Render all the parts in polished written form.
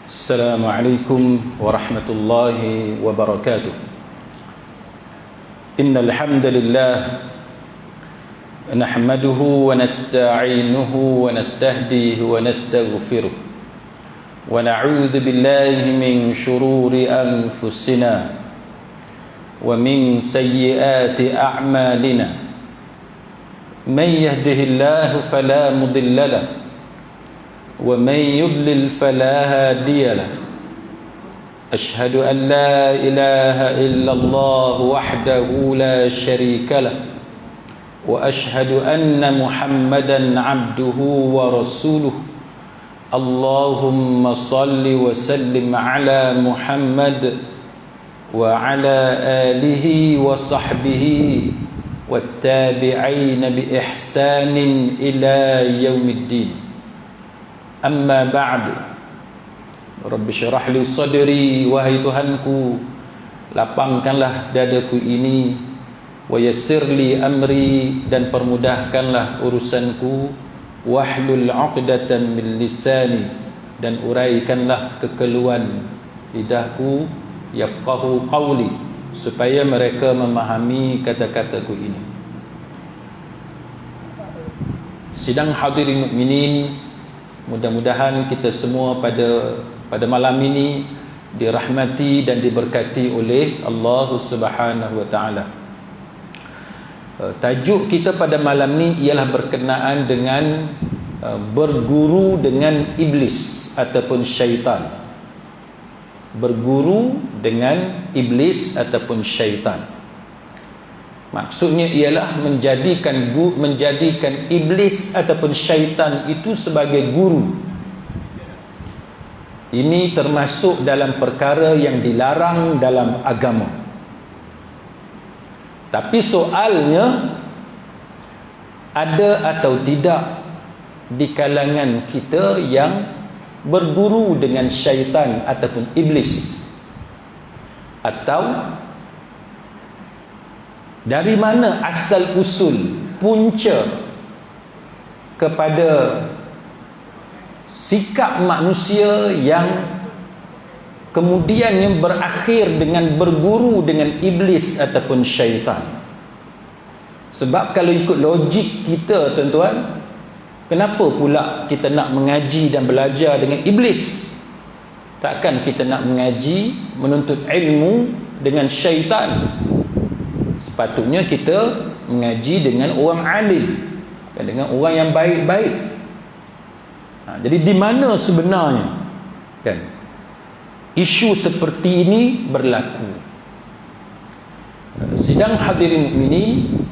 Assalamualaikum warahmatullahi wabarakatuh. Innal hamdalillah nahmaduhu wa nasta'inuhu wa nastahdihi wa nastaghfiruh wa na'udzu billahi min shururi anfusina wa min sayyiati a'malina. Man yahdihillahu fala mudilla lahu ومن يضلل فلا هادي له أشهد أن لا إله إلا الله وحده لا شريك له وأشهد أن محمدا عبده ورسوله اللهم صل وسلم على محمد وعلى آله وصحبه والتابعين بإحسان إلى يوم الدين. Amma ba'd. Rabbi syrah li sadri, wahai Tuhanku, lapangkanlah dadaku ini, wa yassir li amri, dan permudahkanlah urusanku, wahlul 'uqdatan min lisani, dan uraikanlah kekeluhan lidahku, yafqahu qawli, supaya mereka memahami kata-kataku ini. Sidang hadirin mukminin, mudah-mudahan kita semua pada malam ini dirahmati dan diberkati oleh Allah Subhanahu wa taala. Tajuk kita pada malam ni ialah berkenaan dengan berguru dengan iblis ataupun syaitan. Berguru dengan iblis ataupun syaitan. Maksudnya ialah menjadikan iblis ataupun syaitan itu sebagai guru. Ini termasuk dalam perkara yang dilarang dalam agama. Tapi soalnya, ada atau tidak di kalangan kita yang berguru dengan syaitan ataupun iblis? Atau dari mana asal usul punca kepada sikap manusia yang kemudiannya berakhir dengan berguru dengan iblis ataupun syaitan? Sebab kalau ikut logik kita, tuan-tuan, kenapa pula kita nak mengaji dan belajar dengan iblis? Takkan kita nak mengaji, menuntut ilmu dengan syaitan? Sepatutnya kita mengaji dengan orang alim, dengan orang yang baik-baik. Jadi di mana sebenarnya kan isu seperti ini berlaku? Sidang hadirin mukminin,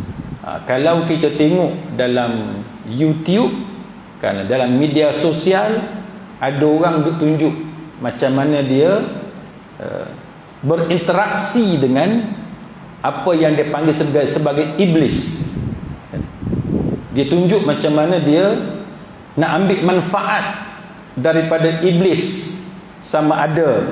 kalau kita tengok dalam YouTube, kan, dalam media sosial, ada orang tunjuk macam mana dia berinteraksi dengan apa yang dia panggil sebagai iblis. Dia tunjuk macam mana dia nak ambil manfaat daripada iblis, sama ada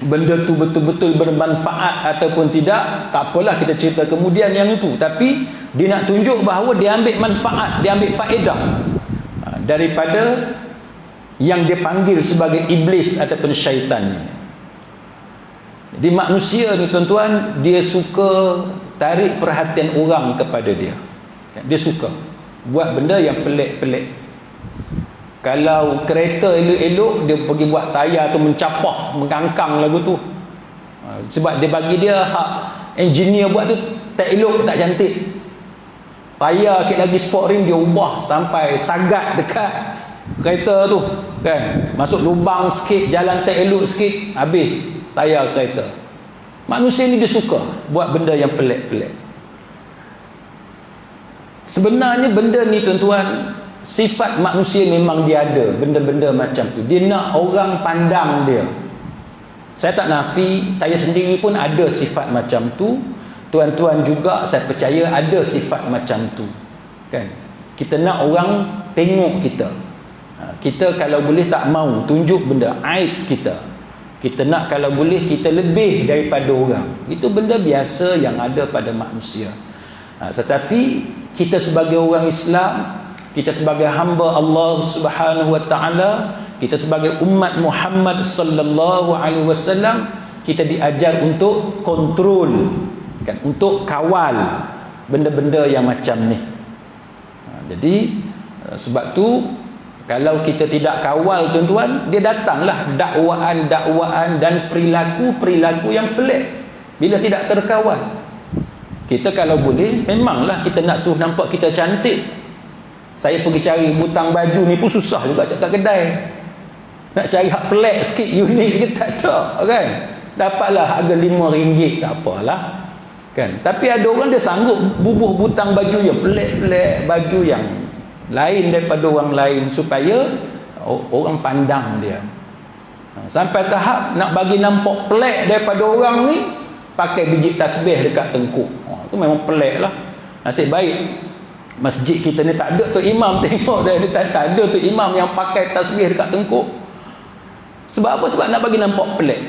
benda tu betul-betul bermanfaat ataupun tidak, tak apalah kita cerita kemudian yang itu. Tapi dia nak tunjuk bahawa dia ambil manfaat, dia ambil faedah daripada yang dia panggil sebagai iblis ataupun syaitan ini. Jadi manusia ni, tuan-tuan, dia suka tarik perhatian orang kepada dia. Dia suka buat benda yang pelik-pelik. Kalau kereta elok-elok, dia pergi buat tayar tu mencapah, mengangkang lagu tu. Sebab dia bagi dia hak engineer buat tu tak elok, tak cantik. Tayar sikit lagi sport rim dia ubah sampai sagat dekat kereta tu, kan. Masuk lubang sikit, jalan tak elok sikit, habis tayar kereta. Manusia ni dia suka buat benda yang pelik-pelik. Sebenarnya benda ni, tuan-tuan, sifat manusia memang dia ada benda-benda macam tu. Dia nak orang pandang dia. Saya tak nafi, saya sendiri pun ada sifat macam tu. Tuan-tuan juga saya percaya ada sifat macam tu, kan. Kita nak orang tengok kita. Kita kalau boleh tak mau tunjuk benda aib kita. Kita nak kalau boleh kita lebih daripada orang. Itu benda biasa yang ada pada manusia. Tetapi kita sebagai orang Islam, kita sebagai hamba Allah Subhanahu wa taala, kita sebagai umat Muhammad sallallahu alaihi wasallam, kita diajar untuk kontrol, kan, untuk kawal benda-benda yang macam ni. Jadi sebab tu kalau kita tidak kawal tuan-tuan, dia datanglah dakwaan-dakwaan dan perilaku-perilaku yang pelik bila tidak terkawal. Kita kalau boleh, memanglah kita nak suruh nampak kita cantik. Saya pergi cari butang baju ni pun susah juga kat kedai. Nak cari hak pelik sikit, unik sikit, tak ada, kan? Dapatlah harga RM5, tak apalah, kan? Tapi ada orang dia sanggup bubuh butang baju yang pelik-pelik, baju yang lain daripada orang lain supaya orang pandang dia. Sampai tahap nak bagi nampak pelik daripada orang ni, pakai biji tasbih dekat tengkuk. Itu memang pelik lah. Nasib baik masjid kita ni tak ada tu imam, tengok dia ni tak ada tu imam yang pakai tasbih dekat tengkuk. Sebab apa? Sebab nak bagi nampak pelik.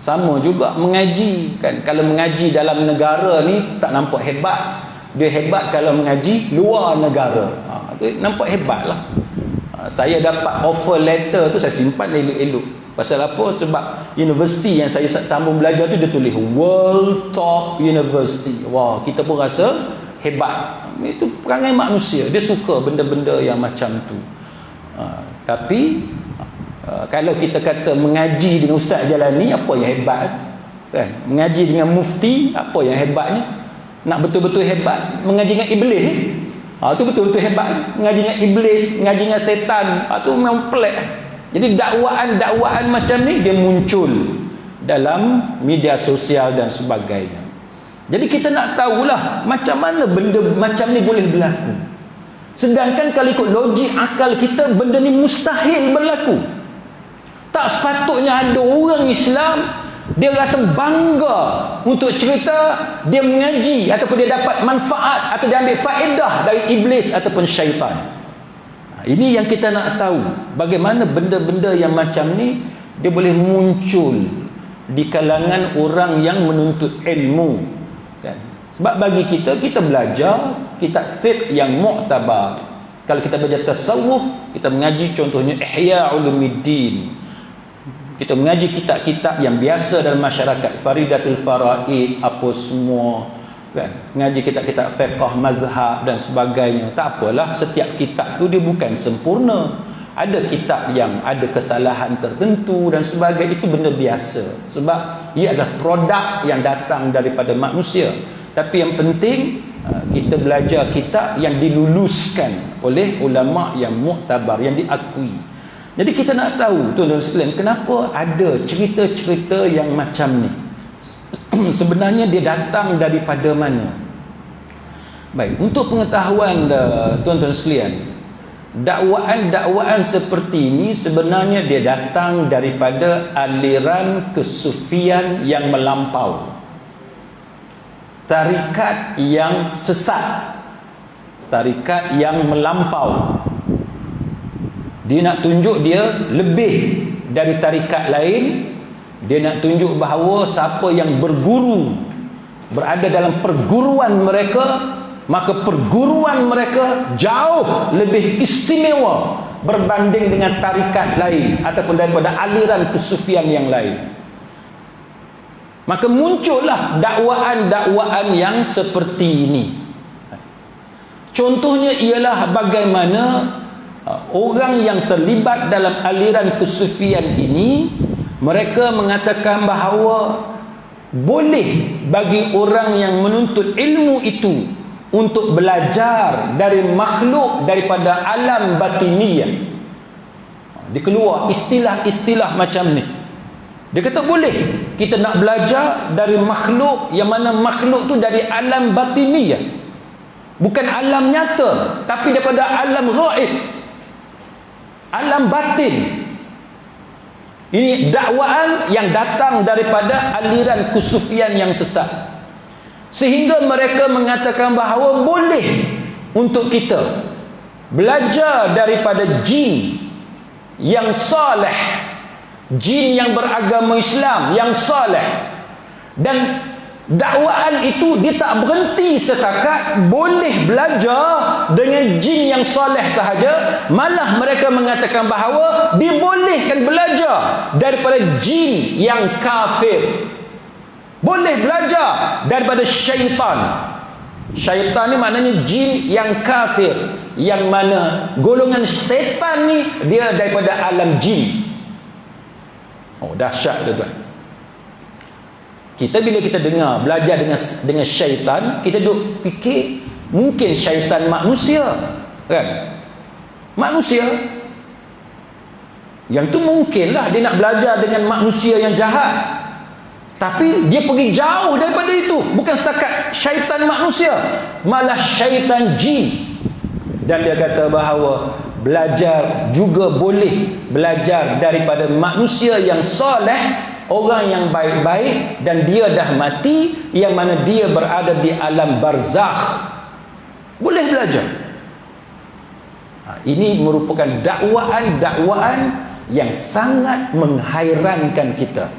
Sama juga mengaji, kan? Kalau mengaji dalam negara ni tak nampak hebat. Dia hebat kalau mengaji luar negara. Itu nampak hebat lah. Saya dapat offer letter tu, saya simpan elok-elok. Pasal apa? Sebab universiti yang saya sambung belajar tu dia tulis World Top University. Wah, kita pun rasa hebat. Itu perangai manusia, dia suka benda-benda yang macam tu. Tapi kalau kita kata mengaji dengan Ustaz Jalani, apa yang hebat, kan? Mengaji dengan mufti, apa yang hebatnya? Nak betul-betul hebat, mengaji dengan iblis, itu betul-betul hebat. Mengaji dengan iblis, mengaji dengan setan, itu memang pelik. Jadi dakwaan-dakwaan macam ni dia muncul dalam media sosial dan sebagainya. Jadi kita nak tahulah macam mana benda macam ni boleh berlaku. Sedangkan kalau ikut logik akal kita, benda ni mustahil berlaku. Tak sepatutnya ada orang Islam dia rasa bangga untuk cerita dia mengaji ataupun dia dapat manfaat atau dia ambil faedah dari iblis ataupun syaitan. Ini yang kita nak tahu, bagaimana benda-benda yang macam ni dia boleh muncul di kalangan orang yang menuntut ilmu, kan? Sebab bagi kita belajar kitab fiqh yang mu'tabar. Kalau kita belajar tasawuf, kita mengaji contohnya Ihya Ulumuddin. Kita mengaji kitab-kitab yang biasa dalam masyarakat, Faridatul Faraid, apa semua, kan? Mengaji kitab-kitab fiqh, mazhab dan sebagainya. Tak apalah, setiap kitab tu dia bukan sempurna. Ada kitab yang ada kesalahan tertentu dan sebagainya, itu benda biasa. Sebab ia adalah produk yang datang daripada manusia. Tapi yang penting kita belajar kitab yang diluluskan oleh ulama yang muktabar, yang diakui. Jadi kita nak tahu, tuan-tuan sekalian, kenapa ada cerita-cerita yang macam ni? Sebenarnya dia datang daripada mana? Baik, untuk pengetahuan tuan-tuan sekalian, dakwaan-dakwaan seperti ini sebenarnya dia datang daripada aliran kesufian yang melampau, tarikat yang sesat, tarikat yang melampau. Dia nak tunjuk dia lebih dari tarikat lain. Dia nak tunjuk bahawa siapa yang berguru, berada dalam perguruan mereka, maka perguruan mereka jauh lebih istimewa berbanding dengan tarikat lain ataupun daripada aliran kesufian yang lain. Maka muncullah dakwaan-dakwaan yang seperti ini. Contohnya ialah bagaimana orang yang terlibat dalam aliran kesufian ini, mereka mengatakan bahawa boleh bagi orang yang menuntut ilmu itu untuk belajar dari makhluk daripada alam batiniyah. Dia keluar istilah-istilah macam ni. Dia kata boleh kita nak belajar dari makhluk yang mana makhluk tu dari alam batiniyah, bukan alam nyata, tapi daripada alam ghaib, alam batin. Ini dakwaan yang datang daripada aliran kesufian yang sesat, sehingga mereka mengatakan bahawa boleh untuk kita belajar daripada jin yang saleh, jin yang beragama Islam yang saleh, dan Dakwaan itu dia tak berhenti setakat boleh belajar dengan jin yang soleh sahaja, malah mereka mengatakan bahawa dibolehkan belajar daripada jin yang kafir. Boleh belajar daripada syaitan. Syaitan ni maknanya jin yang kafir, yang mana golongan setan ni dia daripada alam jin. Oh, dahsyat tuan-tuan. Kita bila kita dengar belajar dengan syaitan, kita duk fikir mungkin syaitan manusia, kan? Manusia. Yang tu mungkinlah dia nak belajar dengan manusia yang jahat. Tapi dia pergi jauh daripada itu. Bukan setakat syaitan manusia, malah syaitan jin. Dan dia kata bahawa belajar juga boleh belajar daripada manusia yang soleh, orang yang baik-baik, dan dia dah mati, yang mana dia berada di alam barzakh. Boleh belajar. Ini merupakan dakwaan-dakwaan yang sangat menghairankan kita.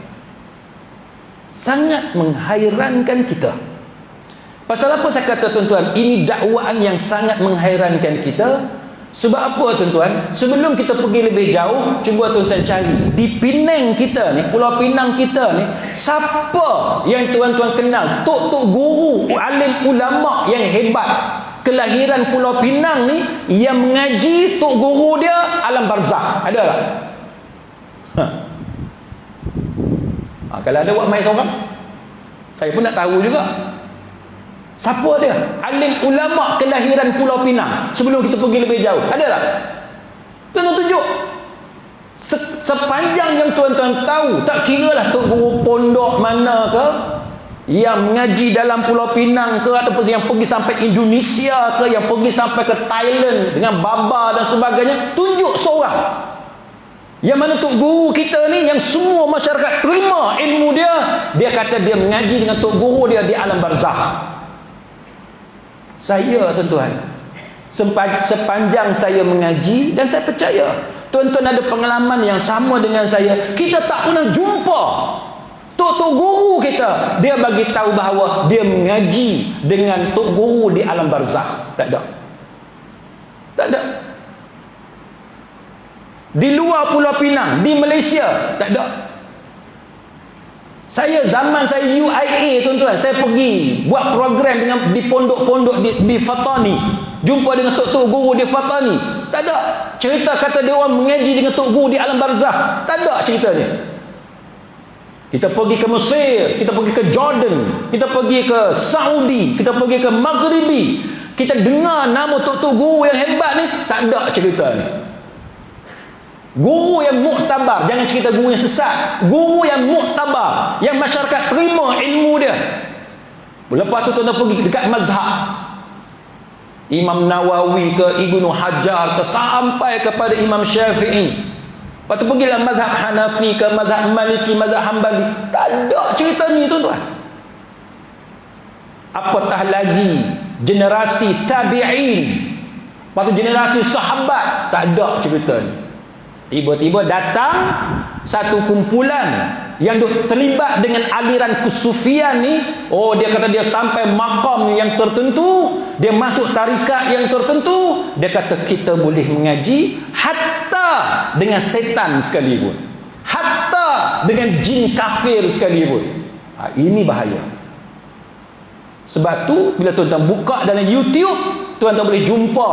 Sangat menghairankan kita. Pasal apa saya kata tuan-tuan, ini dakwaan yang sangat menghairankan kita? Sebab apa tuan-tuan? Sebelum kita pergi lebih jauh, cuba tuan-tuan cari di Penang kita ni, Pulau Pinang kita ni, siapa yang tuan-tuan kenal tok-tok guru, alim ulama yang hebat, kelahiran Pulau Pinang ni, yang mengaji tok guru dia alam barzakh? Ada tak? Kalau ada, buat main seorang. Saya pun nak tahu juga. Siapa dia? Alim ulama kelahiran Pulau Pinang. Sebelum kita pergi lebih jauh, ada tak? Tuan-tuan tunjuk. Sepanjang yang tuan-tuan tahu, tak kiralah tok guru pondok mana ke, yang mengaji dalam Pulau Pinang ke, ataupun yang pergi sampai Indonesia ke, yang pergi sampai ke Thailand dengan baba dan sebagainya, tunjuk seorang. Yang mana tok guru kita ni, yang semua masyarakat terima ilmu dia, dia kata dia mengaji dengan tok guru dia di alam barzakh. Saya tuan-tuan, sepanjang saya mengaji, dan saya percaya tuan-tuan ada pengalaman yang sama dengan saya, kita tak pernah jumpa tok guru kita dia bagi tahu bahawa dia mengaji dengan tok guru di alam barzakh. Tak ada. Tak ada. Di luar Pulau Pinang, di Malaysia, tak ada. Zaman saya UIA tuan-tuan, saya pergi buat program dengan di pondok-pondok di Fatani, jumpa dengan tok-tok guru di Fatani. Tak ada cerita kata dia orang mengaji dengan tok guru di alam barzakh. Tak ada cerita ni. Kita pergi ke Mesir, kita pergi ke Jordan, kita pergi ke Saudi, kita pergi ke Maghribi, kita dengar nama tok-tok guru yang hebat ni, tak ada cerita ni. Guru yang muktabar, jangan cerita guru yang sesat, guru yang muktabar, yang masyarakat terima ilmu dia. Lepas tu tuan-tuan pergi dekat mazhab, Imam Nawawi ke, Ibnu Hajar ke, sampai kepada Imam Syafi'i. Lepas tu pergilah mazhab Hanafi ke, mazhab Maliki, mazhab Hambali. Tak ada cerita ni tuan-tuan. Apatah lagi generasi tabi'in, lepas tu generasi sahabat, tak ada cerita ni. Tiba-tiba datang satu kumpulan yang duk terlibat dengan aliran kesufian ni. Oh, dia kata dia sampai makam yang tertentu, dia masuk tarikat yang tertentu, dia kata kita boleh mengaji hatta dengan setan sekalipun, hatta dengan jin kafir sekalipun. Ini bahaya. Sebab tu bila tuan-tuan buka dalam YouTube, tuan-tuan boleh jumpa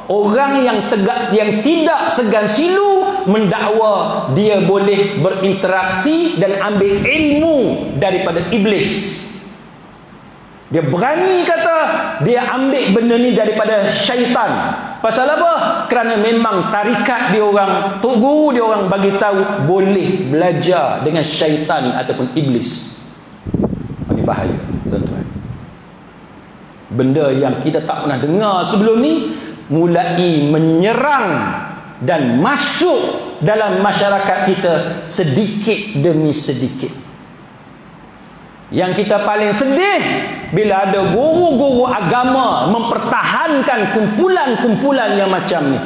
orang yang tidak segan silu mendakwa dia boleh berinteraksi dan ambil ilmu daripada iblis. Dia berani kata dia ambil benda ni daripada syaitan. Pasal apa? Kerana memang tarikat dia orang, tok guru dia orang bagi tahu boleh belajar dengan syaitan ataupun iblis. Ini bahaya, tuan-tuan. Benda yang kita tak pernah dengar sebelum ni mulai menyerang dan masuk dalam masyarakat kita sedikit demi sedikit. Yang kita paling sedih bila ada guru-guru agama mempertahankan kumpulan-kumpulan yang macam ni.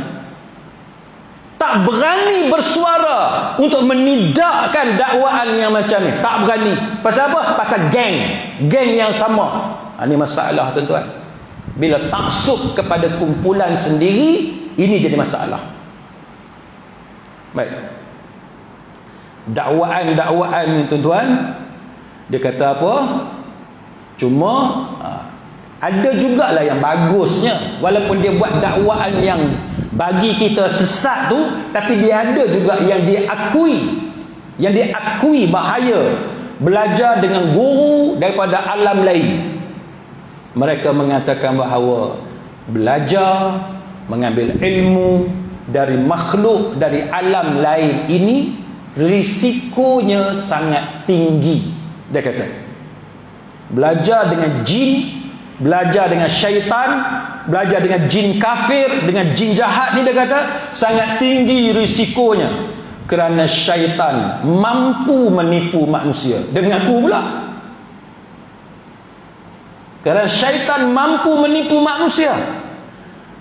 tak berani bersuara untuk menidakkan dakwaan yang macam ni. Tak berani. Pasal apa? Pasal geng yang sama. Ini masalah tuan-tuan. Bila taksub kepada kumpulan sendiri, ini jadi masalah. Baik. Dakwaan ni tuan-tuan, dia kata apa? Cuma ada jugalah yang bagusnya, walaupun dia buat dakwaan yang bagi kita sesat tu, tapi dia ada juga yang diakui bahaya. Belajar dengan guru daripada alam lain. Mereka mengatakan bahawa belajar, mengambil ilmu dari makhluk, dari alam lain ini risikonya sangat tinggi. Dia kata belajar dengan jin, belajar dengan syaitan, belajar dengan jin kafir, dengan jin jahat ni, dia kata sangat tinggi risikonya, kerana syaitan mampu menipu manusia. Dia mengaku pula, kerana syaitan mampu menipu manusia.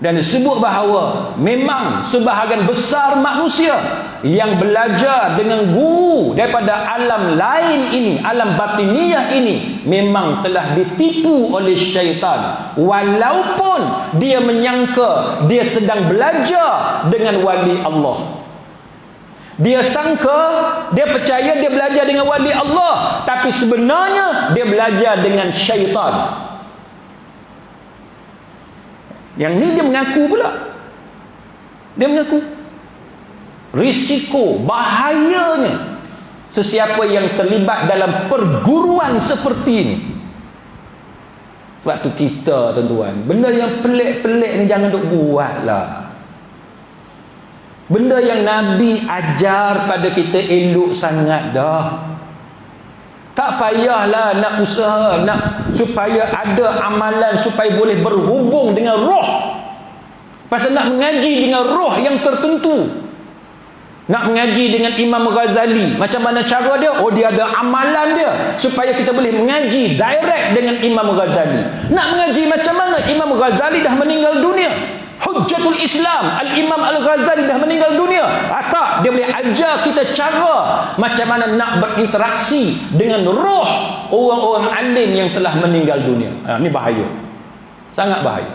Dan disebut bahawa memang sebahagian besar manusia yang belajar dengan guru daripada alam lain ini, alam batiniah ini, memang telah ditipu oleh syaitan, walaupun dia menyangka dia sedang belajar dengan wali Allah. Dia sangka, dia percaya dia belajar dengan wali Allah, tapi sebenarnya dia belajar dengan syaitan. Yang ni dia mengaku pula. Dia mengaku. Risiko, bahayanya sesiapa yang terlibat dalam perguruan seperti ini. Sebab tu kita tuan-tuan, benda yang pelik-pelik ni jangan duk buat lah. Benda yang Nabi ajar pada kita elok sangat dah. Tak payahlah nak usaha supaya ada amalan supaya boleh berhubung dengan roh. Pasal nak mengaji dengan roh yang tertentu. Nak mengaji dengan Imam Ghazali, macam mana cara dia? Oh, dia ada amalan dia supaya kita boleh mengaji direct dengan Imam Ghazali. Nak mengaji macam mana? Imam Ghazali dah meninggal dunia. Hujjatul Islam Al-Imam Al-Ghazali dah meninggal dunia. Tak, dia boleh ajar kita cara macam mana nak berinteraksi dengan roh orang-orang alim yang telah meninggal dunia. Ini bahaya, sangat bahaya.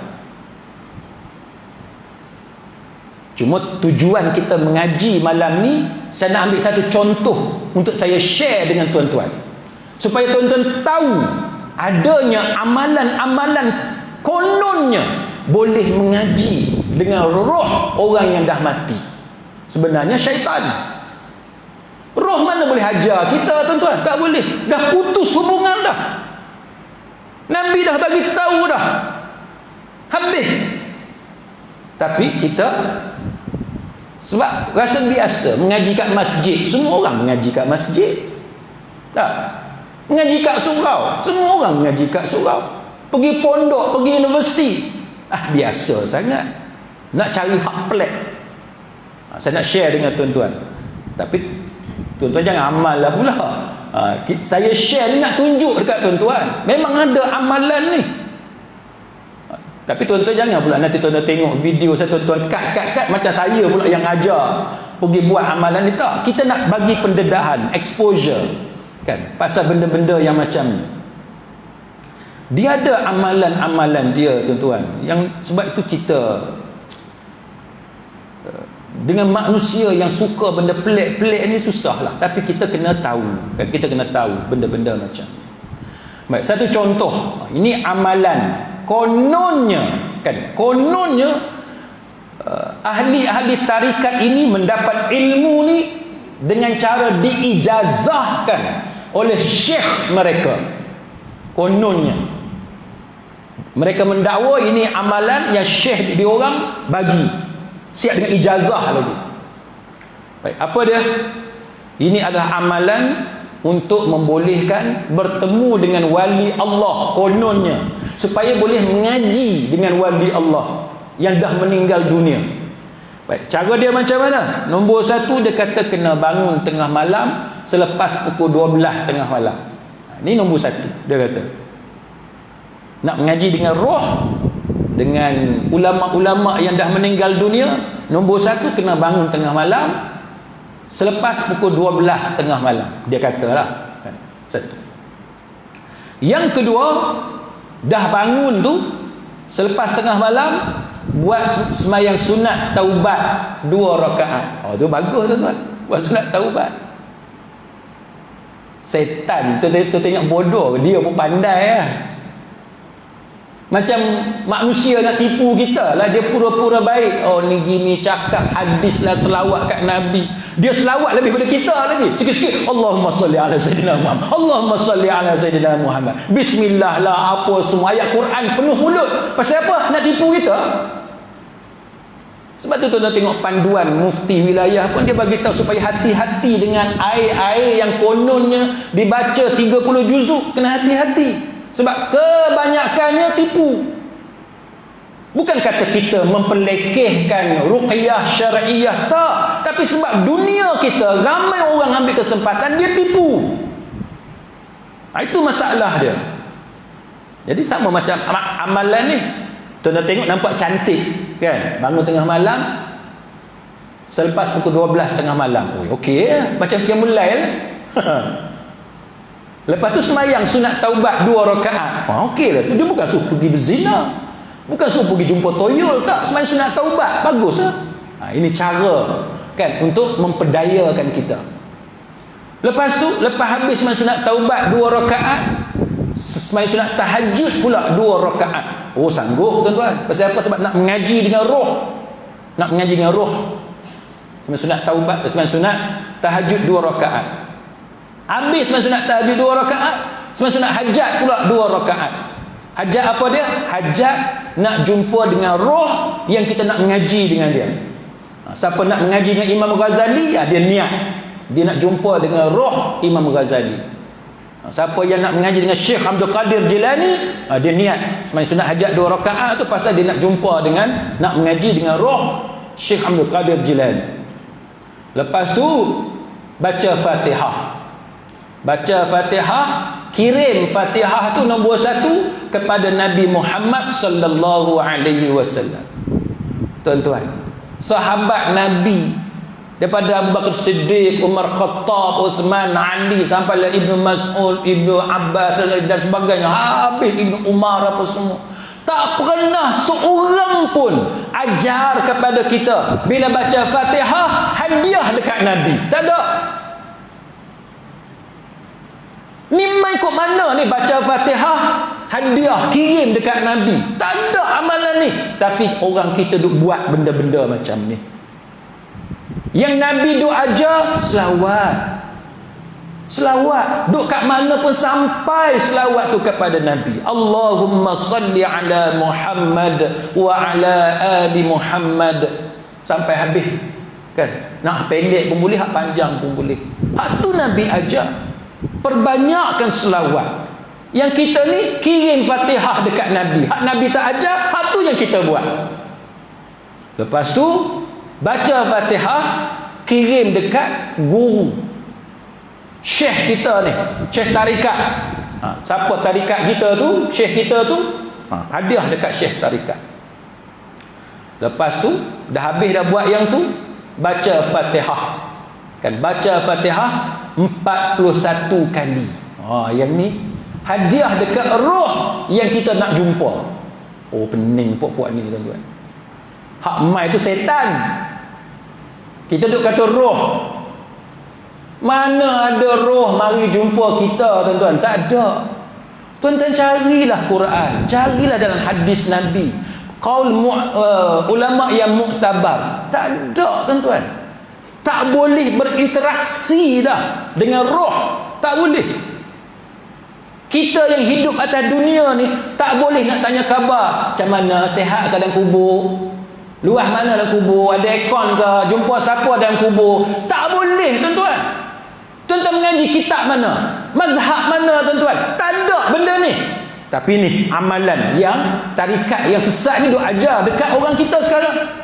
Cuma tujuan kita mengaji malam ni, saya nak ambil satu contoh untuk saya share dengan tuan-tuan, supaya tuan-tuan tahu adanya amalan-amalan kononnya boleh mengaji dengan roh orang yang dah mati. Sebenarnya syaitan. Roh mana boleh ajar kita tuan-tuan? Tak boleh. Dah putus hubungan dah. Nabi dah bagi tahu dah. Habis. Tapi kita sebab rasa biasa mengaji kat masjid. Semua orang mengaji kat masjid. Tak. Mengaji kat surau. Semua orang mengaji kat surau. Pergi pondok, pergi universiti. Biasa sangat. Nak cari hak pelik. Saya nak share dengan tuan-tuan. Tapi tuan-tuan jangan amal lah pula. Saya share ni nak tunjuk dekat tuan-tuan. Memang ada amalan ni. Tapi tuan-tuan jangan pula nanti tuan-tuan tengok video saya, tuan-tuan cut macam saya pula yang ajar pergi buat amalan ni. Tak. Kita nak bagi pendedahan, exposure kan, pasal benda-benda yang macam ni. Dia ada amalan-amalan dia tuan-tuan, yang sebab itu kita dengan manusia yang suka benda pelik-pelik ni susah lah. Tapi kita kena tahu kan? Kita kena tahu benda-benda macam ni. Baik, satu contoh. Ini amalan kononnya kan, kononnya ahli-ahli tarikat ini mendapat ilmu ni dengan cara diijazahkan oleh syekh mereka. Kononnya mereka mendakwa ini amalan yang syekh diorang bagi, siap dengan ijazah lagi. Baik, apa dia? Ini adalah amalan untuk membolehkan bertemu dengan wali Allah kononnya, supaya boleh mengaji dengan wali Allah yang dah meninggal dunia. Baik, cara dia macam mana? Nombor satu, dia kata kena bangun tengah malam selepas pukul 12 tengah malam. Ini nombor satu, dia kata. Nak mengaji dengan roh, dengan ulama-ulama yang dah meninggal dunia, Nombor 1 kena bangun tengah malam selepas pukul 12 tengah malam. Dia katalah kan. Satu. Yang kedua, dah bangun tu selepas tengah malam buat sembahyang sunat taubat 2 rakaat. Oh tu bagus tuan-tuan. Buat sunat taubat. Setan tu tengok bodoh, dia pun pandai lah. Macam manusia nak tipu kita lah, dia pura-pura baik. Oh ni gini cakap hadis lah, selawat kat Nabi. Dia selawat lebih daripada kita lagi. Sikit-sikit Allahumma salli ala Sayyidina Muhammad, Allahumma salli ala Sayyidina Muhammad, Bismillah lah, apa semua ayat Quran penuh mulut. Pasal apa? Nak tipu kita. Sebab tu tuan-tuan tengok panduan mufti wilayah pun dia bagi tahu supaya hati-hati dengan air-air yang kononnya dibaca 30 juzuk. Kena hati-hati. Sebab kebanyakannya tipu. Bukan kata kita memperlekehkan ruqyah syar'iyah, tak. Tapi sebab dunia kita ramai orang ambil kesempatan, dia tipu. Itu masalah dia. Jadi sama macam amalan ni. Tuan-tuan tengok nampak cantik kan? Bangun tengah malam selepas pukul 12 tengah malam. Oh, okey, macam qiyamul lail. Lepas tu sembahyang sunat taubat 2 rakaat. Okey lah tu, dia bukan suruh pergi berzina, bukan suruh pergi jumpa toyol, tak. Sembahyang sunat taubat, bagus lah. Ini cara kan untuk memperdayakan kita. Lepas tu, lepas habis sembahyang sunat taubat 2 rakaat, sembahyang sunat tahajud pula 2 rakaat. Oh sanggup tuan-tuan. Pasal apa? Sebab nak mengaji dengan roh. Nak mengaji dengan roh. Sembahyang sunat taubat, sembahyang sunat tahajud 2 rakaat. Habis sembahyang sunat tahajud 2 rakaat, sembahyang sunat hajat pula 2 rakaat. Hajat apa dia? Hajat nak jumpa dengan roh yang kita nak mengaji dengan dia. Siapa nak mengaji dengan Imam Ghazali, dia niat. Dia nak jumpa dengan roh Imam Ghazali. Siapa yang nak mengaji dengan Syekh Abdul Qadir Jilani, dia niat sembahyang sunat hajat 2 rakaat tu pasal dia nak jumpa dengan, nak mengaji dengan roh Syekh Abdul Qadir Jilani. Lepas tu baca Fatihah. Baca Fatihah, kirim Fatihah tu nombor 1 kepada Nabi Muhammad sallallahu alaihi wasallam. Tuan-tuan, sahabat Nabi daripada Abu Bakar Siddiq, Umar Khattab, Uthman, Ali sampailah Ibnu Mas'ud, Ibnu Abbas dan sebagainya, habis Ibnu Umar apa semua. Tak pernah seorang pun ajar kepada kita bila baca Fatihah hadiah dekat Nabi. Tak ada. Ni mai kok mana ni baca Fatihah hadiah kirim dekat Nabi? Tak ada amalan ni. Tapi orang kita duk buat benda-benda macam ni. Yang Nabi duk ajar selawat. Selawat. Duk kat mana pun sampai selawat tu kepada Nabi. Allahumma salli ala Muhammad wa ala ali Muhammad. Sampai habis. Kan? Nak pendek pun boleh, hak panjang pun boleh. Hak tu Nabi ajar. Perbanyakkan selawat. Yang kita ni kirim Fatihah dekat Nabi. Hak Nabi tak ajar, hak tu yang kita buat. Lepas tu baca Fatihah, kirim dekat guru syekh kita ni, syekh tarikat. Siapa tarikat kita tu, syekh kita tu, hadiah dekat syekh tarikat. Lepas tu dah habis dah buat yang tu, baca Fatihah. Kan baca Fatihah 41 kali. Yang ni hadiah dekat roh yang kita nak jumpa. Oh pening puak-puak ni tuan-tuan. Hak mai tu setan. Kita duk kata roh. Mana ada roh mari jumpa kita tuan-tuan? Tak ada. Tuan-tuan carilah Quran, carilah dalam hadis Nabi, qaul ulama yang muktabar. Tak ada tuan-tuan. Tak boleh berinteraksi dah dengan roh. Tak boleh. Kita yang hidup atas dunia ni tak boleh nak tanya khabar. Macam mana, sihat ke dalam kubur? Luas mana dalam kubur? Ada aircon ke? Jumpa siapa dalam kubur? Tak boleh tuan-tuan. Tuan-tuan mengaji kitab mana? Mazhab mana tuan-tuan? Tak ada benda ni. Tapi ni amalan yang tarikat yang sesat ni duk ajar dekat orang kita sekarang.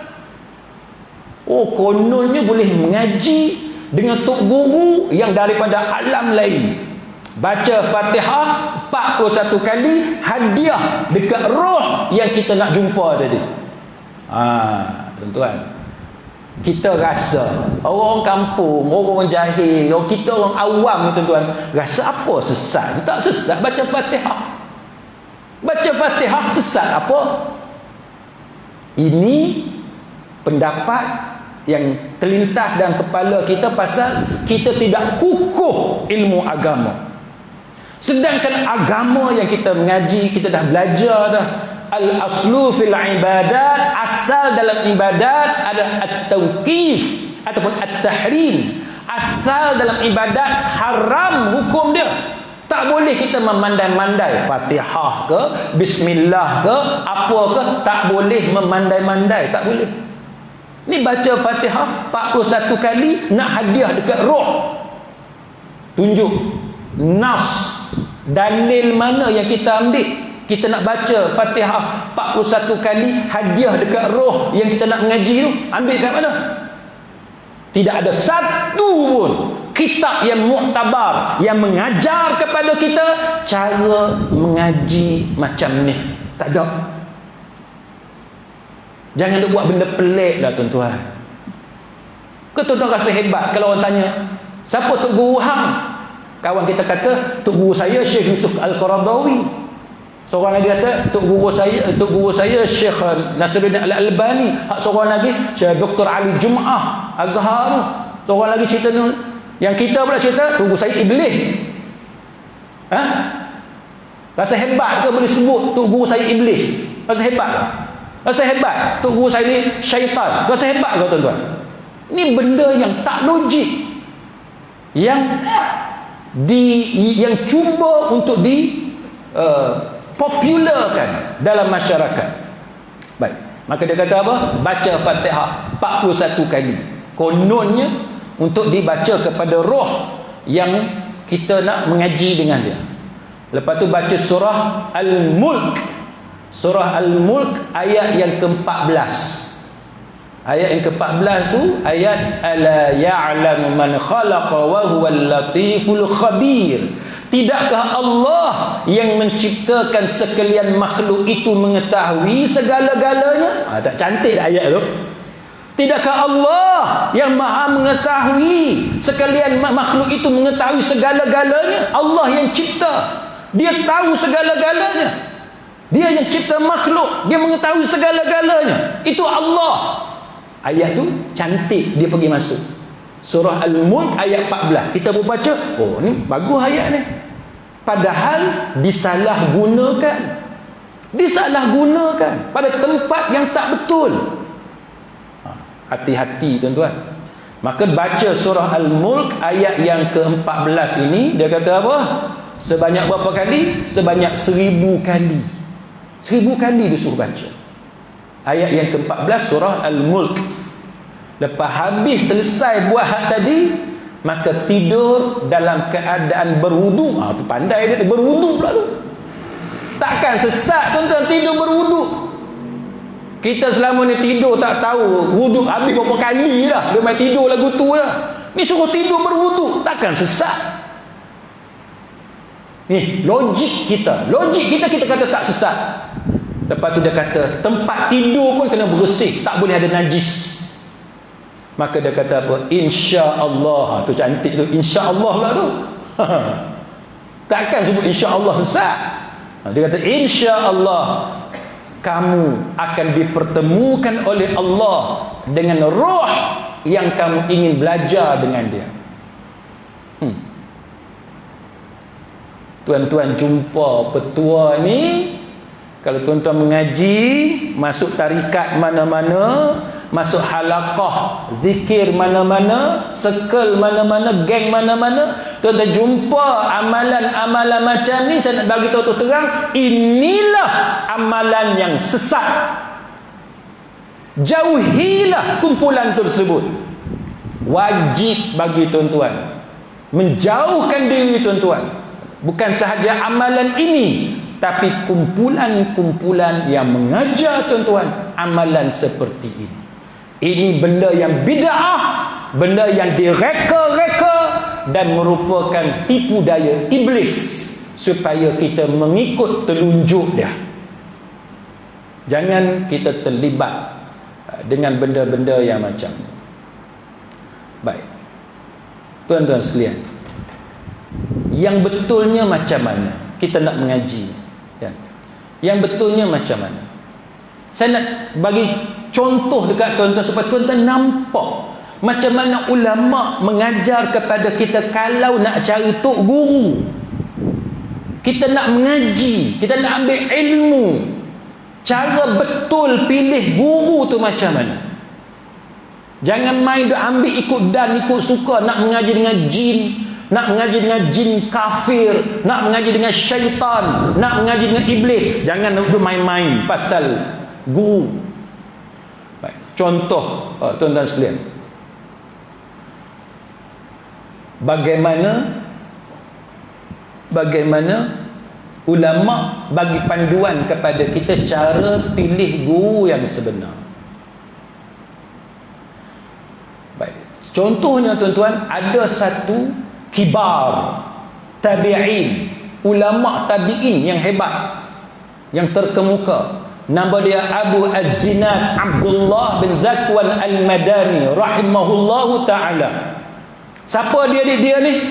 Oh kononnya boleh mengaji dengan tok guru yang daripada alam lain. Baca Fatihah 41 kali hadiah dekat roh yang kita nak jumpa tadi. Tuan-tuan, Kita rasa orang kampung, orang jahil, kita orang awam ni tuan-tuan, rasa apa sesat? Tak sesat baca Fatihah. Baca Fatihah sesat apa? Ini pendapat yang terlintas dalam kepala kita pasal kita tidak kukuh ilmu agama. Sedangkan agama yang kita mengaji, kita dah belajar dah. Al-aslu fil ibadat, asal dalam ibadat ada at-tawqif ataupun at-tahrim. Asal dalam ibadat haram hukum dia. Tak boleh kita memandai-mandai Fatihah ke, bismillah ke, apa ke, tak boleh memandai-mandai, tak boleh. Ni baca Fatihah 41 kali nak hadiah dekat roh. Tunjuk nas, dalil mana yang kita ambil. Kita nak baca Fatihah 41 kali hadiah dekat roh yang kita nak mengaji tu, ambil kat mana? Tidak ada satu pun kitab yang muktabar yang mengajar kepada kita cara mengaji macam ni. Tak ada. Jangan nak buat benda pelik dah tuan-tuan. Tuan-tuan rasa hebat kalau orang tanya, siapa Tok Guru hang? Kawan kita kata, Tok Guru saya Syekh Yusuf Al-Qaradawi. Seorang lagi kata Tok Guru saya Syekh Nasruddin Al-Albani. Hak seorang lagi Syekh Dr. Ali Jum'ah Azhar. Seorang lagi cerita ni. Yang kita pula cerita Tok Guru saya Iblis. Rasa hebat ke boleh sebut Tok Guru saya Iblis? Rasa hebat ke? Rasa hebat Tok Guru saya ni syaitan? Rasa hebat ke tuan-tuan? Ini benda yang tak logik, yang cuba untuk popularkan dalam masyarakat. Baik, maka dia kata apa? Baca Fatihah 41 kali. Kononnya untuk dibaca kepada roh yang kita nak mengaji dengan dia. Lepas tu baca surah Al-Mulk. Surah Al-Mulk ayat yang ke-14. Ayat yang ke-14 tu ayat ala ya'lamu man khalaqa wa huwal latiful khabir. Tidakkah Allah yang menciptakan sekalian makhluk itu mengetahui segala-galanya? Tak cantik ayat tu. Tidakkah Allah yang maha mengetahui sekalian makhluk itu mengetahui segala-galanya? Allah yang cipta, dia tahu segala-galanya. Dia yang cipta makhluk, dia mengetahui segala-galanya. Itu Allah. Ayat tu cantik, dia pergi masuk surah Al-Mulk ayat 14. Kita pun baca, oh ni bagus ayat ni. Padahal disalahgunakan pada tempat yang tak betul. Hati-hati tuan-tuan. Maka baca surah Al-Mulk ayat yang ke-14 ini, dia kata apa? Sebanyak berapa kali? Sebanyak 1000 kali. 1000 kali disuruh baca ayat yang ke-14 surah Al-Mulk. Lepas habis selesai buat hak tadi, maka tidur dalam keadaan berwuduk. Tu pandai dia, berwuduk pula tu. Takkan sesat tuan-tuan tidur berwuduk. Kita selama ni tidur tak tahu wuduk habis berapa kali dah, dia main tidur lagu tu lah. Ni suruh tidur berwuduk, takkan sesat. Ni logik kita kita kata tak sesat. Lepas tu dia kata tempat tidur pun kena bersih, tak boleh ada najis. Maka dia kata apa? InsyaAllah. Tu cantik tu, InsyaAllah pula tu. Takkan sebut InsyaAllah sesat. Dia kata InsyaAllah kamu akan dipertemukan oleh Allah dengan roh yang kamu ingin belajar dengan dia. Tuan-tuan jumpa petua ni, kalau tuan-tuan mengaji, masuk tarikat mana-mana, masuk halaqah zikir mana-mana, circle mana-mana, geng mana-mana, tuan-tuan jumpa amalan-amalan macam ni, saya nak bagi tahu terang, inilah amalan yang sesat. Jauhilah kumpulan tersebut. Wajib bagi tuan-tuan menjauhkan diri tuan-tuan. Bukan sahaja amalan ini, tapi kumpulan-kumpulan yang mengajar tuan-tuan amalan seperti ini. Ini benda yang bid'ah, benda yang direka-reka dan merupakan tipu daya iblis supaya kita mengikut telunjuk dia. Jangan kita terlibat dengan benda-benda yang macam ni. Baik, tuan-tuan sekalian, yang betulnya macam mana kita nak mengaji, kan? Yang betulnya macam mana? Saya nak bagi contoh dekat tuan-tuan supaya tuan-tuan nampak macam mana ulama mengajar kepada kita kalau nak cari tok guru. Kita nak mengaji, kita nak ambil ilmu. Cara betul pilih guru tu macam mana? Jangan main duk ambil ikut dan ikut suka, nak mengaji dengan jin, nak mengaji dengan jin kafir, nak mengaji dengan syaitan, nak mengaji dengan iblis. Jangan duk main-main pasal guru. Baik, contoh tuan-tuan sekalian, bagaimana ulama bagi panduan kepada kita cara pilih guru yang sebenar. Baik, contohnya tuan-tuan, ada satu kibar tabi'in, ulama tabi'in yang hebat, yang terkemuka. Nama dia Abu Az-Zinad Abdullah bin Zakwan Al-Madani rahimahullahu ta'ala. Siapa dia ni?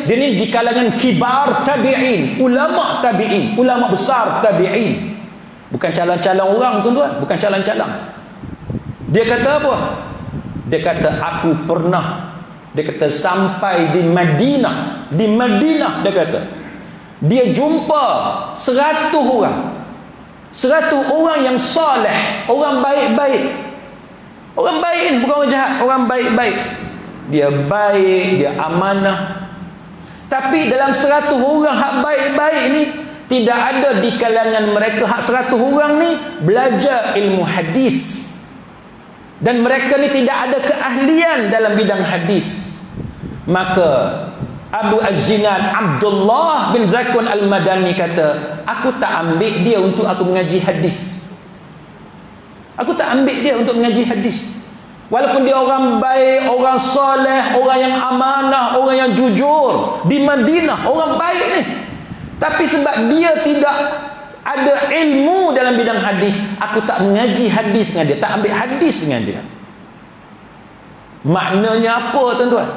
Dia ni di kalangan kibar tabi'in, ulama tabi'in, ulama besar tabi'in. Bukan calang-calang orang, tuan-tuan, bukan calang-calang. Dia kata apa? Dia kata, aku pernah, dia kata, sampai di Madinah. Di Madinah, dia kata, dia jumpa 100 orang. 100 orang yang soleh, orang baik-baik. Orang baik ni bukan orang jahat, orang baik-baik. Dia baik, dia amanah. Tapi dalam 100 orang hak baik-baik ni, tidak ada di kalangan mereka hak 100 orang ni belajar ilmu hadis. Dan mereka ni tidak ada keahlian dalam bidang hadis. Maka Abu Az-Zinad Abdullah bin Zakwan Al-Madani kata, aku tak ambil dia untuk aku mengaji hadis. Aku tak ambil dia untuk mengaji hadis. Walaupun dia orang baik, orang soleh, orang yang amanah, orang yang jujur di Madinah, orang baik ni. Tapi sebab dia tidak ada ilmu dalam bidang hadis, aku tak mengaji hadis dengan dia, tak ambil hadis dengan dia. Maknanya apa, tuan-tuan?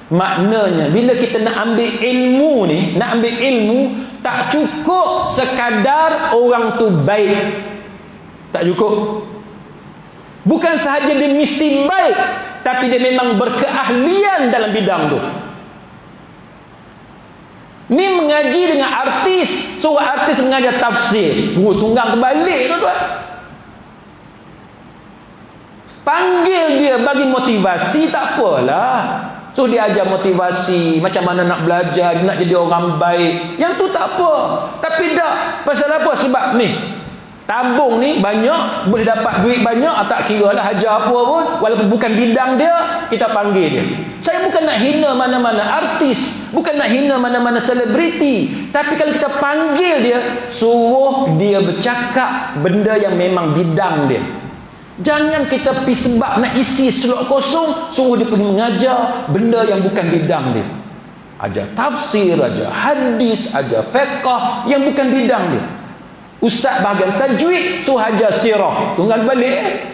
Maknanya bila kita nak ambil ilmu ni, nak ambil ilmu, tak cukup sekadar orang tu baik. Tak cukup. Bukan sahaja dia mesti baik, tapi dia memang berkeahlian dalam bidang tu. Ni mengaji dengan artis, suruh artis mengajar tafsir, guru tunggang terbalik, tuan-tuan. Panggil dia bagi motivasi, tak apalah. So dia ajar motivasi, macam mana nak belajar, nak jadi orang baik. Yang tu tak apa. Tapi tak. Pasal apa? Sebab ni, tabung ni banyak, boleh dapat duit banyak, tak kira lah hajar apa pun, walaupun bukan bidang dia, kita panggil dia. Saya bukan nak hina mana-mana artis, bukan nak hina mana-mana selebriti, tapi kalau kita panggil dia, suruh dia bercakap benda yang memang bidang dia. Jangan kita pergi sebab nak isi slot kosong, suruh dia pergi mengajar benda yang bukan bidang dia. Ajar tafsir, ajar hadis, ajar fiqh yang bukan bidang dia. Ustaz bahagian tajwid, suruh ajar sirah, tunggal balik.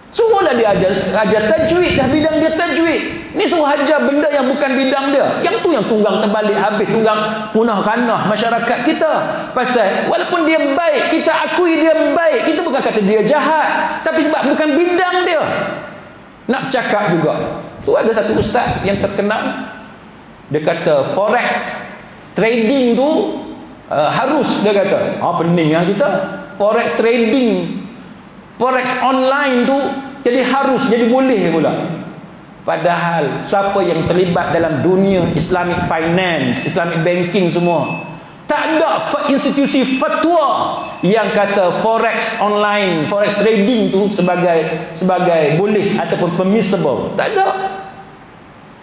Suruhlah dia ajar tajwid, dah bidang dia tajwid. Ni suruh ajar benda yang bukan bidang dia. Yang tu yang tunggang terbalik habis, tunggang punah ranah masyarakat kita. Pasal walaupun dia baik, kita akui dia baik, kita bukan kata dia jahat, tapi sebab bukan bidang dia. Nak cakap juga. Tu ada satu ustaz yang terkenal, dia kata forex trading tu harus, dia kata pening lah kita forex trading, forex online tu jadi harus, jadi boleh pula. Padahal siapa yang terlibat dalam dunia Islamic finance, Islamic banking semua, tak ada institusi fatwa yang kata forex online, forex trading tu sebagai boleh ataupun permissible. Tak ada.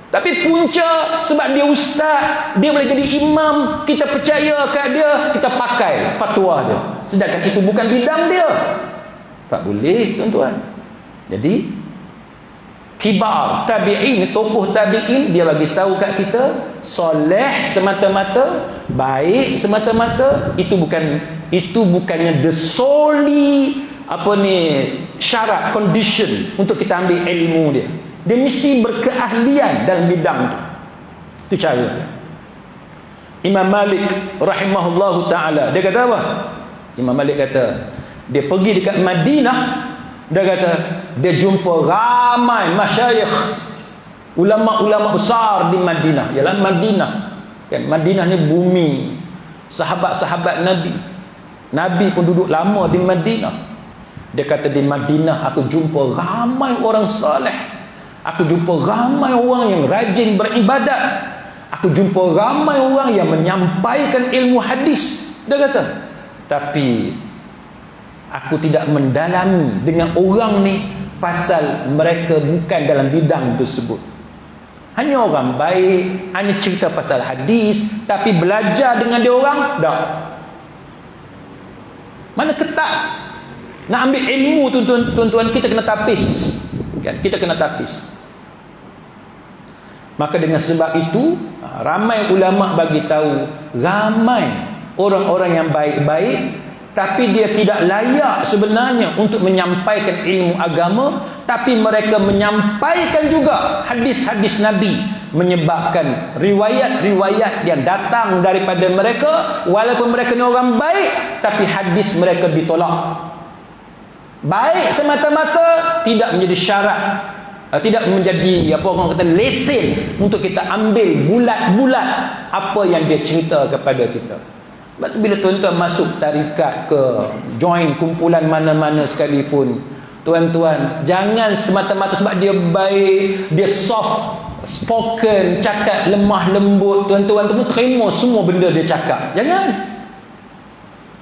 Tapi punca sebab dia ustaz, dia boleh jadi imam, kita percaya kat dia, kita pakai fatwa dia. Sedangkan itu bukan bidang dia. Tak boleh, tuan-tuan. Jadi kibar tabi'in, tokoh tabi'in, dia bagi tahu kat kita, soleh semata-mata, baik semata-mata, itu bukannya the solely syarat, condition untuk kita ambil ilmu dia. Dia mesti berkeahlian dalam bidang tu. Itu cara dia. Imam Malik rahimahullahu ta'ala, dia kata apa? Imam Malik kata, dia pergi dekat Madinah, dia kata, dia jumpa ramai masyayikh, ulama-ulama besar di Madinah. Ialah Madinah. Kan, Madinah ni bumi sahabat-sahabat Nabi. Nabi pun duduk lama di Madinah. Dia kata, di Madinah aku jumpa ramai orang saleh. Aku jumpa ramai orang yang rajin beribadat. Aku jumpa ramai orang yang menyampaikan ilmu hadis. Dia kata, tapi aku tidak mendalami dengan orang ni pasal mereka bukan dalam bidang tersebut. Hanya orang baik, hanya cerita pasal hadis, tapi belajar dengan dia orang, tak. Mana ketat. Nak ambil ilmu tuan-tuan, kita kena tapis. Kan? Kita kena tapis. Maka dengan sebab itu, ramai ulama bagi tahu, ramai orang-orang yang baik-baik, tapi dia tidak layak sebenarnya untuk menyampaikan ilmu agama, tapi mereka menyampaikan juga hadis-hadis Nabi, menyebabkan riwayat-riwayat yang datang daripada mereka, walaupun mereka ni orang baik, tapi hadis mereka ditolak. Baik semata-mata tidak menjadi syarat, tidak menjadi apa orang kata lesen untuk kita ambil bulat-bulat apa yang dia cerita kepada kita. Sebab tu bila tuan-tuan masuk tarikat ke join kumpulan mana-mana sekalipun, tuan-tuan jangan semata-mata sebab dia baik, dia soft spoken, cakap lemah lembut, tuan-tuan tu pun terima semua benda dia cakap. Jangan.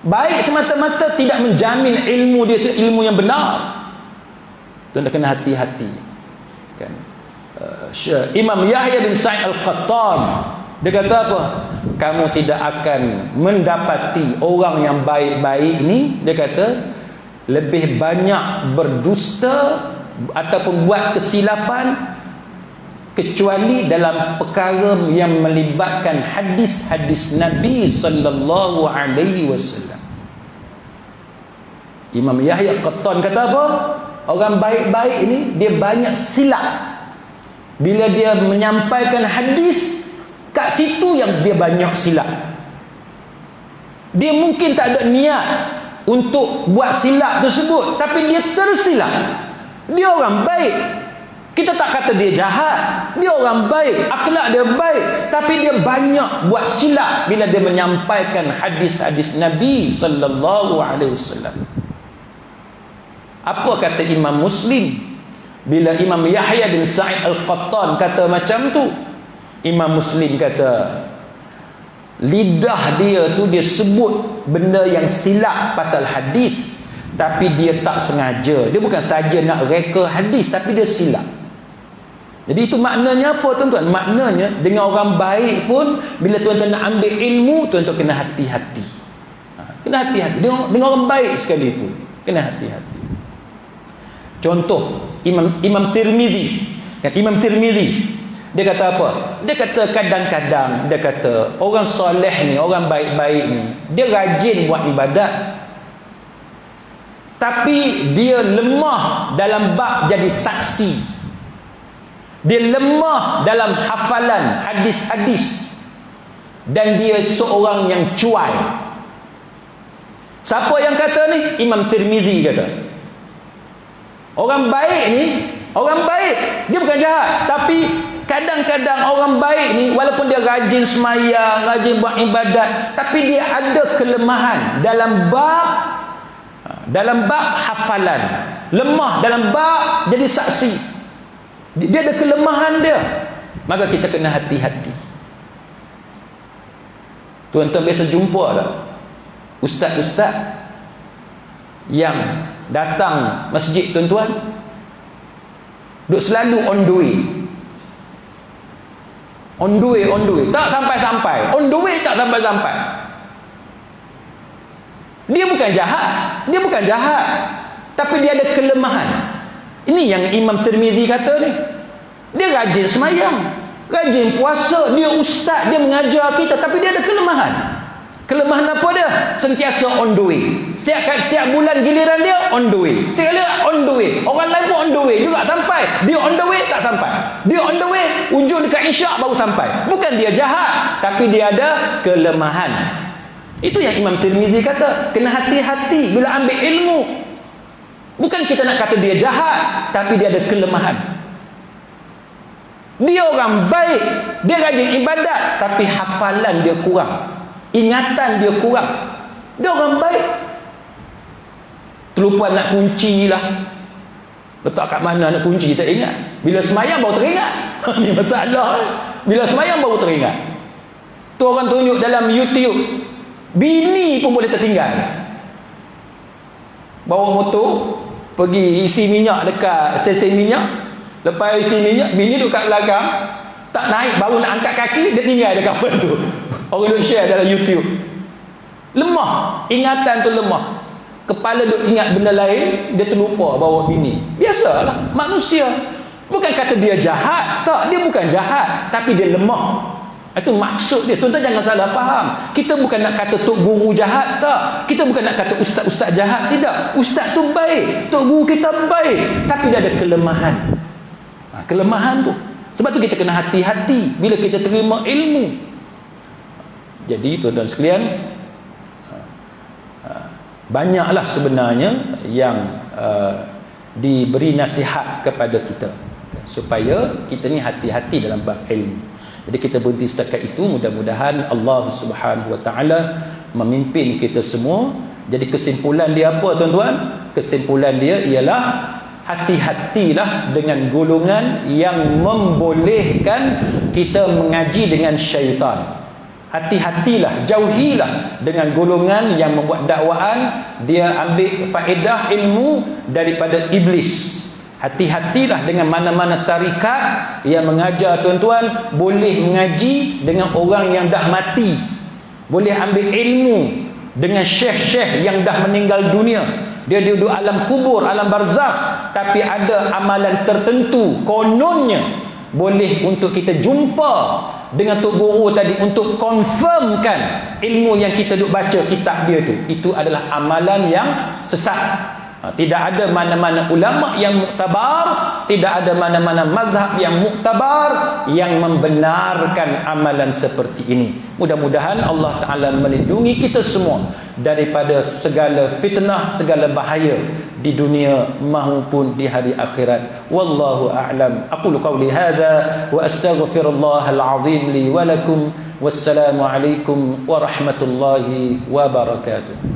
Baik semata-mata tidak menjamin ilmu dia tu ilmu yang benar. Tuan-tuan kena hati-hati. Kan? Imam Yahya bin Sa'id Al-Qattan, dia kata apa? Kamu tidak akan mendapati orang yang baik-baik ni, dia kata, lebih banyak berdusta ataupun buat kesilapan kecuali dalam perkara yang melibatkan hadis-hadis Nabi sallallahu alaihi wasallam. Imam Yahya Al-Qattan kata apa? Orang baik-baik ini dia banyak silap. Bila dia menyampaikan hadis, kat situ yang dia banyak silap. Dia mungkin tak ada niat untuk buat silap tersebut, tapi dia tersilap. Dia orang baik. Kita tak kata dia jahat. Dia orang baik, akhlak dia baik, tapi dia banyak buat silap bila dia menyampaikan hadis-hadis Nabi sallallahu alaihi wasallam. Apa kata Imam Muslim bila Imam Yahya bin Sa'id Al-Qattan kata macam tu? Imam Muslim kata, lidah dia tu dia sebut benda yang silap pasal hadis, tapi dia tak sengaja. Dia bukan saja nak reka hadis, tapi dia silap. Jadi itu maknanya apa tuan-tuan? Maknanya dengan orang baik pun, bila tuan-tuan nak ambil ilmu, tuan-tuan kena hati-hati. Kena hati-hati dengan orang baik sekalipun. Kena hati-hati. Contoh Imam Tirmizi. Imam Tirmizi dia kata apa? Dia kata kadang-kadang dia kata orang soleh ni, orang baik-baik ni, dia rajin buat ibadat, tapi dia lemah dalam bab jadi saksi. Dia lemah dalam hafalan hadis-hadis, dan dia seorang yang cuai. Siapa yang kata ni? Imam Tirmizi kata. Orang baik ni, orang baik, dia bukan jahat, tapi kadang-kadang orang baik ni walaupun dia rajin semayang, rajin buat ibadat, tapi dia ada kelemahan dalam bab hafalan, lemah dalam bab jadi saksi. Dia ada kelemahan dia. Maka kita kena hati-hati. Tuan-tuan biasa jumpa tak ustaz-ustaz yang datang masjid tuan-tuan, duk selalu on the way. On the way, tak sampai-sampai. On the way tak sampai-sampai. Dia bukan jahat, tapi dia ada kelemahan. Ini yang Imam Tirmizi kata ni. Dia rajin semayang, rajin puasa, dia ustaz, dia mengajar kita, tapi dia ada kelemahan. Kelemahan apa dia? Sentiasa on the way. Setiap bulan giliran dia on the way. Sekali on the way. Orang lain pun on the way juga sampai. Dia on the way tak sampai. Dia on the way ujung dekat isyak baru sampai. Bukan dia jahat, tapi dia ada kelemahan. Itu yang Imam Tirmizi kata, kena hati-hati bila ambil ilmu. Bukan kita nak kata dia jahat, tapi dia ada kelemahan. Dia orang baik, dia rajin ibadat, tapi hafalan dia kurang, ingatan dia kurang. Dia orang baik, terlupa nak kunci lah. Letak kat mana nak kunci tak ingat. Bila semayang baru teringat. Ni masalah. Bila semayang baru teringat. Tu orang tunjuk dalam YouTube, bini pun boleh tertinggal. Bawa motor pergi isi minyak dekat stesen minyak. Lepas isi minyak, bini duduk kat belakang, tak naik, baru nak angkat kaki, dia tinggal dekat mana tu. Orang duduk share dalam YouTube. Lemah, ingatan tu lemah. Kepala duk ingat benda lain, dia terlupa bawa bini. Biasalah, manusia. Bukan kata dia jahat, tak, dia bukan jahat, tapi dia lemah. Itu maksud dia. Tuan-tuan jangan salah faham. Kita bukan nak kata tok guru jahat, tak. Kita bukan nak kata ustaz-ustaz jahat, tidak. Ustaz tu baik, tok guru kita baik, tapi dia ada kelemahan. Kelemahan tu. Sebab tu kita kena hati-hati bila kita terima ilmu. Jadi tuan-tuan sekalian, banyaklah sebenarnya yang diberi nasihat kepada kita supaya kita ni hati-hati dalam bab ilmu. Jadi kita berhenti setakat itu. Mudah-mudahan Allah Subhanahu Wa Taala memimpin kita semua. Jadi kesimpulan dia apa tuan-tuan? Kesimpulan dia ialah hati-hatilah dengan golongan yang membolehkan kita mengaji dengan syaitan. Hati-hatilah, jauhilah dengan golongan yang membuat dakwaan dia ambil faedah ilmu daripada iblis. Hati-hatilah dengan mana-mana tarikat yang mengajar tuan-tuan boleh mengaji dengan orang yang dah mati, boleh ambil ilmu dengan syekh-syekh yang dah meninggal dunia. Dia duduk alam kubur, alam barzakh, tapi ada amalan tertentu kononnya boleh untuk kita jumpa dengan tok guru tadi untuk confirmkan ilmu yang kita duk baca kitab dia tu. Itu adalah amalan yang sesat. Tidak ada mana-mana ulama yang muktabar, tidak ada mana-mana mazhab yang muktabar yang membenarkan amalan seperti ini. Mudah-mudahan Allah Ta'ala melindungi kita semua daripada segala fitnah, segala bahaya di dunia maupun di hari akhirat. Wallahu a'lam. Aqulu qawli hadha wa astaghfirullahal azim li wa lakum. Wassalamu alaikum warahmatullahi wabarakatuh.